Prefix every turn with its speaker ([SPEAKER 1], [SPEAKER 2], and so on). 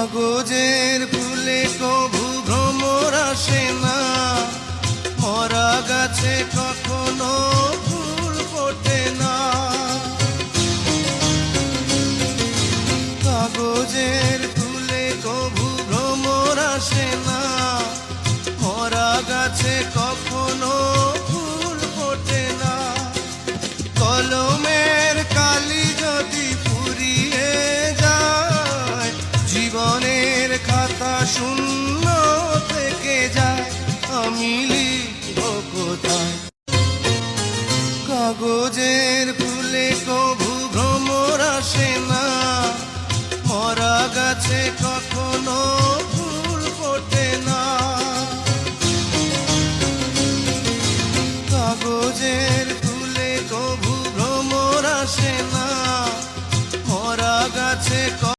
[SPEAKER 1] কাগজের ফুলে কভু ভ্রমর আসে না, মরা গাছে কখনো ফুল ফোটে না। কাগজের ফুলে কভু ভ্রমর আসে না, মরা গাছে কখনো ফুল ফোটে না। কলমের কালি যদি ফুরিয়ে যায়, জীবনের খাতা শূন্য থেকে যায়, আমি লিখব কোথায়? কাগজের ফুলে কভু ভ্রমর আসে না, মরা গাছে কখনো